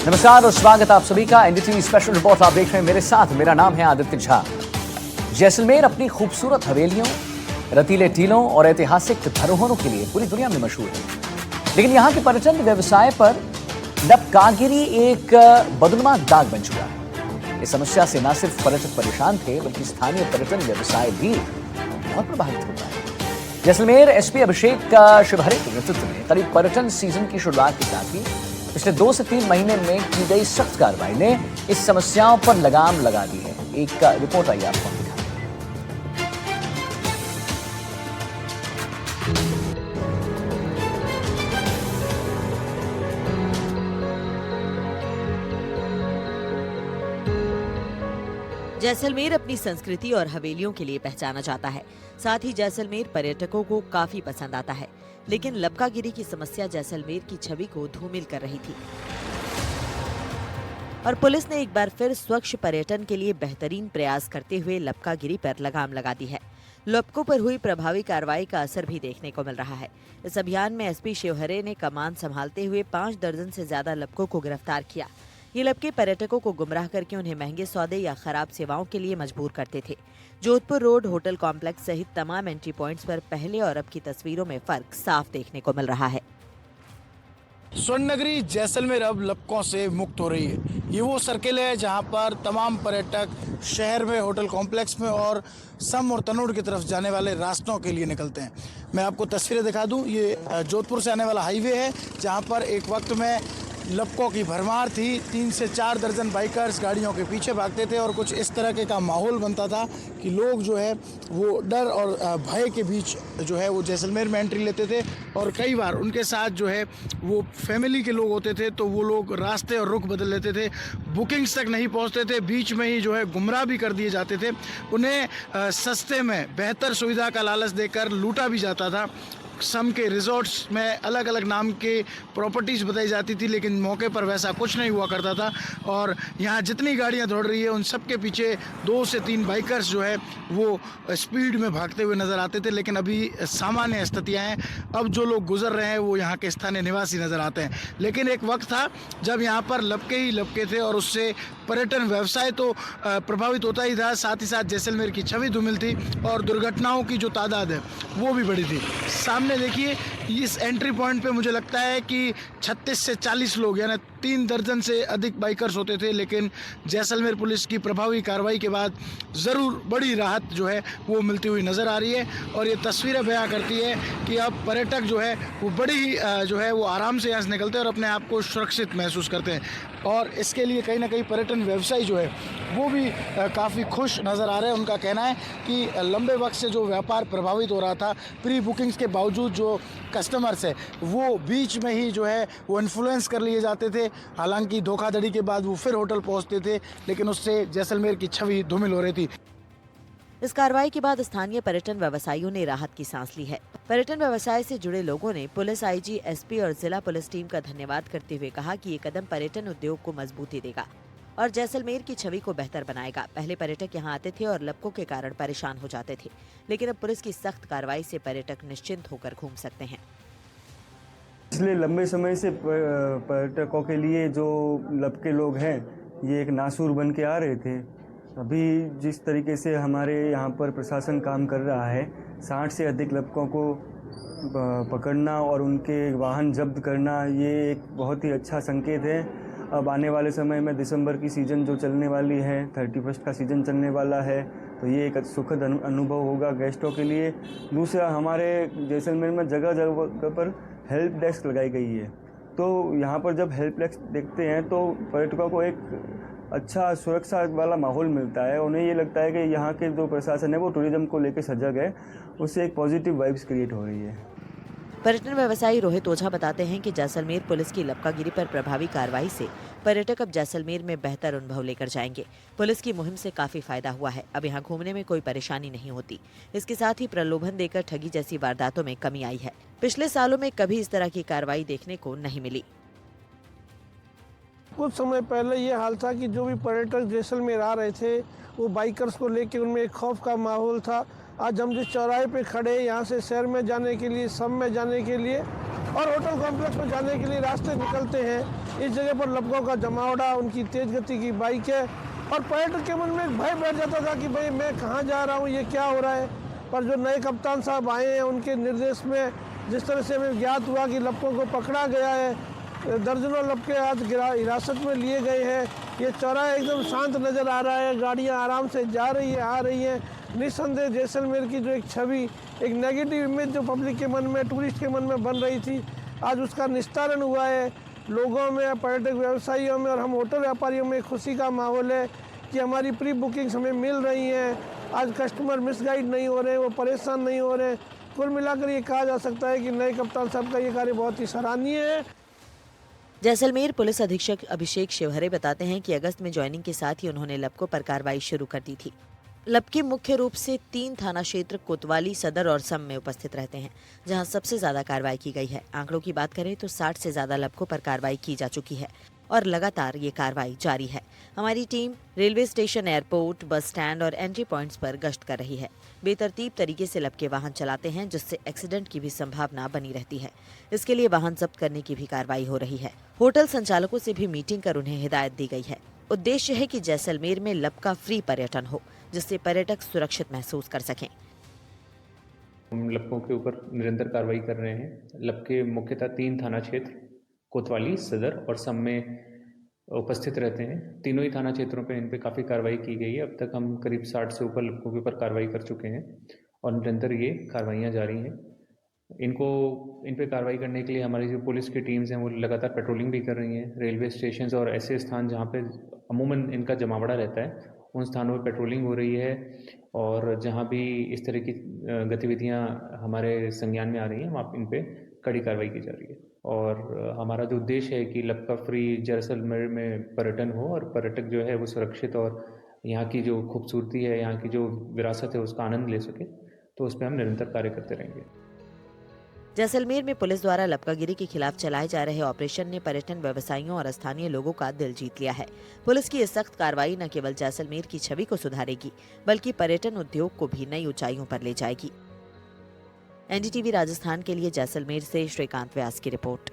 नमस्कार और स्वागत आप सभी का एनडीटीवी स्पेशल रिपोर्ट आप देख रहे हैं मेरे साथ। मेरा नाम है आदित्य झा। जैसलमेर अपनी खूबसूरत हवेलियों, रतीले टीलों और ऐतिहासिक धरोहरों के लिए पूरी दुनिया में मशहूर है, लेकिन यहाँ के पर्यटन व्यवसाय पर लपकागिरी एक बदनुमा दाग बन चुका है। इस समस्या से न सिर्फ पर्यटक परेशान थे, बल्कि स्थानीय पर्यटन व्यवसाय भी बहुत प्रभावित होता है। जैसलमेर एसपी अभिषेक शिवहरे के नेतृत्व में करीब पर्यटन सीजन की शुरुआत के साथ ही पिछले 2 से 3 महीने में की गई सख्त कार्रवाई ने इस समस्याओं पर लगाम लगा दी है। एक रिपोर्ट आई आपको दिखाएं। जैसलमेर अपनी संस्कृति और हवेलियों के लिए पहचाना जाता है। साथ ही जैसलमेर पर्यटकों को काफी पसंद आता है, लेकिन लपकागिरी की समस्या जैसलमेर की छवि को धूमिल कर रही थी और पुलिस ने एक बार फिर स्वच्छ पर्यटन के लिए बेहतरीन प्रयास करते हुए लपकागिरी पर लगाम लगा दी है। लपकों पर हुई प्रभावी कार्रवाई का असर भी देखने को मिल रहा है। इस अभियान में एसपी शिवहरे ने कमान संभालते हुए 5 दर्जन से ज्यादा लपकों को गिरफ्तार किया। ये लपके पर्यटकों को गुमराह करके उन्हें महंगे सौदे या खराब सेवाओं के लिए मजबूर करते थे। जोधपुर रोड होटल कॉम्प्लेक्स सहित तमाम एंट्री पॉइंट्स पर पहले और अब की तस्वीरों में फर्क साफ देखने को मिल रहा है। स्वर्ण नगरी जैसलमेर अब लपकों से मुक्त हो रही है। ये वो सर्किल है जहां पर तमाम पर्यटक शहर में होटल कॉम्प्लेक्स में और सम और तनोड़ की तरफ जाने वाले रास्तों के लिए निकलते हैं। मैं आपको तस्वीरें दिखा दूं, ये जोधपुर से आने वाला हाईवे है जहां पर एक वक्त में लपकों की भरमार थी। 3 से 4 दर्जन बाइकर्स गाड़ियों के पीछे भागते थे और कुछ इस तरह का माहौल बनता था कि लोग जो है वो डर और भय के बीच जो है वो जैसलमेर में एंट्री लेते थे और कई बार उनके साथ जो है वो फैमिली के लोग होते थे तो वो लोग रास्ते और रुख बदल लेते थे, बुकिंग्स तक नहीं पहुंचते थे, बीच में ही जो है गुमराह भी कर दिए जाते थे। उन्हें सस्ते में बेहतर सुविधा का लालच देकर लूटा भी जाता था। सम के रिजॉर्ट्स में अलग अलग नाम के प्रॉपर्टीज़ बताई जाती थी, लेकिन मौके पर वैसा कुछ नहीं हुआ करता था और यहाँ जितनी गाड़ियाँ दौड़ रही है उन सब के पीछे 2 से 3 बाइकर्स जो है वो स्पीड में भागते हुए नज़र आते थे। लेकिन अभी सामान्य स्थितियाँ हैं, अब जो लोग गुजर रहे हैं वो यहाँ के स्थानीय निवासी नज़र आते हैं। लेकिन एक वक्त था जब यहाँ पर लपके ही लपके थे और उससे पर्यटन व्यवसाय तो प्रभावित होता ही था, साथ ही साथ जैसलमेर की छवि धूमिल थी और दुर्घटनाओं की जो तादाद है वो भी बड़ी थी। सामने देखिए, इस एंट्री पॉइंट पे मुझे लगता है कि 36 से 40 लोग यानी 3 दर्जन से अधिक बाइकर्स होते थे, लेकिन जैसलमेर पुलिस की प्रभावी कार्रवाई के बाद ज़रूर बड़ी राहत जो है वो मिलती हुई नज़र आ रही है और ये तस्वीरें बयां करती है कि अब पर्यटक जो है वो बड़ी जो है वो आराम से यहाँ से निकलते हैं और अपने आप को सुरक्षित महसूस करते हैं और इसके लिए कहीं ना कहीं पर्यटन व्यवसायी जो है वो भी काफ़ी खुश नज़र आ रहे हैं। उनका कहना है कि लंबे वक्त से जो व्यापार प्रभावित हो रहा था, प्री बुकिंग्स के बावजूद जो कस्टमर्स है वो बीच में ही जो है वो इन्फ्लुएंस कर लिए जाते थे। हालांकि धोखाधड़ी के बाद वो फिर होटल पहुंचते थे, लेकिन उससे जैसलमेर की छवि धूमिल हो रही थी। इस कार्रवाई के बाद स्थानीय पर्यटन व्यवसायियों ने राहत की सांस ली है। पर्यटन व्यवसाय से जुड़े लोगों ने पुलिस, आईजी, एसपी और जिला पुलिस टीम का धन्यवाद करते हुए कहा कि ये कदम पर्यटन उद्योग को मजबूती देगा और जैसलमेर की छवि को बेहतर बनाएगा। पहले पर्यटक यहाँ आते थे और लपकों के कारण परेशान हो जाते थे, लेकिन अब पुलिस की सख्त कार्रवाई से पर्यटक निश्चिंत होकर घूम सकते हैं। पिछले लंबे समय से पर्यटकों के लिए जो लपके लोग हैं ये एक नासूर बन के आ रहे थे। अभी जिस तरीके से हमारे यहाँ पर प्रशासन काम कर रहा है, 60 से अधिक लपकों को पकड़ना और उनके वाहन जब्त करना, ये एक बहुत ही अच्छा संकेत है। अब आने वाले समय में दिसंबर की सीज़न जो चलने वाली है, 31 का सीज़न चलने वाला है, तो ये एक सुखद अनुभव होगा गेस्टों के लिए। दूसरा, हमारे जैसलमेर में जगह जगह पर हेल्प डेस्क लगाई गई है, तो यहाँ पर जब हेल्प डेस्क देखते हैं तो पर्यटकों को एक अच्छा सुरक्षा वाला माहौल मिलता है। उन्हें ये लगता है कि यहाँ के जो प्रशासन है वो टूरिज्म को लेकर सजग है, उससे एक पॉजिटिव वाइब्स क्रिएट हो रही है। पर्यटन व्यवसायी रोहित ओझा बताते हैं कि जैसलमेर पुलिस की लपकागिरी पर प्रभावी कार्रवाई से पर्यटक अब जैसलमेर में बेहतर अनुभव लेकर जाएंगे। पुलिस की मुहिम से काफी फायदा हुआ है, अब यहाँ घूमने में कोई परेशानी नहीं होती। इसके साथ ही प्रलोभन देकर ठगी जैसी वारदातों में कमी आई है। पिछले सालों में कभी इस तरह की कार्रवाई देखने को नहीं मिली। कुछ समय पहले ये हाल था कि जो भी पर्यटक जैसलमेर आ रहे थे वो बाइकर्स को लेकर उनमें एक खौफ का माहौल था। आज हम जिस चौराहे पे खड़े यहाँ से शहर में जाने के लिए, सम में जाने के लिए और होटल कॉम्प्लेक्स में जाने के लिए रास्ते निकलते हैं। इस जगह पर लपकों का जमावड़ा, उनकी तेज गति की बाइकें, और पर्यटक के मन में एक भय बैठ जाता था कि भाई मैं कहाँ जा रहा हूँ, ये क्या हो रहा है। पर जो नए कप्तान साहब आए हैं, उनके निर्देश में जिस तरह से हमें ज्ञात हुआ कि लपकों को पकड़ा गया है, दर्जनों लपके आज हिरासत में लिए गए हैं। ये चौराहा एकदम शांत नज़र आ रहा है, गाड़ियाँ आराम से जा रही है, आ रही हैं। निस्संदेह जैसलमेर की जो एक छवि, एक नेगेटिव इमेज जो पब्लिक के मन में, टूरिस्ट के मन में बन रही थी, आज उसका निस्तारण हुआ है। लोगों में, पर्यटक व्यवसायियों में और हम होटल व्यापारियों में खुशी का माहौल है कि हमारी प्री बुकिंग्स हमें मिल रही हैं। आज कस्टमर मिसगाइड नहीं हो रहे हैं, वो परेशान नहीं हो रहे हैं। कुल मिलाकर ये कहा जा सकता है कि नए कप्तान साहब का ये कार्य बहुत ही सराहनीय है। जैसलमेर पुलिस अधीक्षक अभिषेक शिवहरे बताते हैं कि अगस्त में ज्वाइनिंग के साथ ही उन्होंने लपकों पर कार्रवाई शुरू कर दी थी। लपके मुख्य रूप से 3 थाना क्षेत्र कोतवाली, सदर और सम में उपस्थित रहते हैं, जहां सबसे ज्यादा कार्रवाई की गई है। आंकड़ों की बात करें तो 60 से ज्यादा लपकों पर कार्रवाई की जा चुकी है और लगातार ये कार्रवाई जारी है। हमारी team railway station, airport, bus stand और एंट्री पॉइंट्स पर गश्त कर रही है। बेतरतीब तरीके से लपके वाहन चलाते हैं, जिससे एक्सीडेंट की भी संभावना बनी रहती है। इसके लिए वाहन जब्त करने की भी कार्रवाई हो रही है। होटल संचालकों से भी मीटिंग कर उन्हें हिदायत दी गई है। उद्देश्य है कि जैसलमेर में लपका फ्री पर्यटन हो, जिससे पर्यटक सुरक्षित महसूस कर सकें। हम लपकों के ऊपर निरंतर कार्रवाई कर रहे हैं। लपके मुख्यतः 3 थाना क्षेत्र कोतवाली, सदर और सम में उपस्थित रहते हैं। तीनों ही थाना क्षेत्रों पे इन पे काफ़ी कार्रवाई की गई है। अब तक हम करीब 60 से ऊपर लपकों के ऊपर कार्रवाई कर चुके हैं और निरंतर ये कार्रवाइयाँ जारी हैं। इन पे कार्रवाई करने के लिए हमारी जो पुलिस की टीम्स हैं वो लगातार पेट्रोलिंग भी कर रही हैं। रेलवे स्टेशन और ऐसे स्थान जहाँ पे अमूमन इनका जमावड़ा रहता है, उन स्थानों पर पेट्रोलिंग हो रही है और जहाँ भी इस तरह की गतिविधियाँ हमारे संज्ञान में आ रही हैं, वहाँ इन पे कड़ी कार्रवाई की जा रही है। और हमारा जो उद्देश्य है कि लपका फ्री जैसलमेर में पर्यटन हो और पर्यटक जो है वो सुरक्षित और यहाँ की जो खूबसूरती है, यहाँ की जो विरासत है, उसका आनंद ले सके, तो उस पर हम निरंतर कार्य करते रहेंगे। जैसलमेर में पुलिस द्वारा लपकागिरी के खिलाफ चलाए जा रहे ऑपरेशन ने पर्यटन व्यवसायियों और स्थानीय लोगों का दिल जीत लिया है। पुलिस की ये सख्त कार्रवाई न केवल जैसलमेर की छवि को सुधारेगी, बल्कि पर्यटन उद्योग को भी नई ऊंचाइयों पर ले जाएगी। एनडीटीवी राजस्थान के लिए जैसलमेर से श्रीकांत व्यास की रिपोर्ट।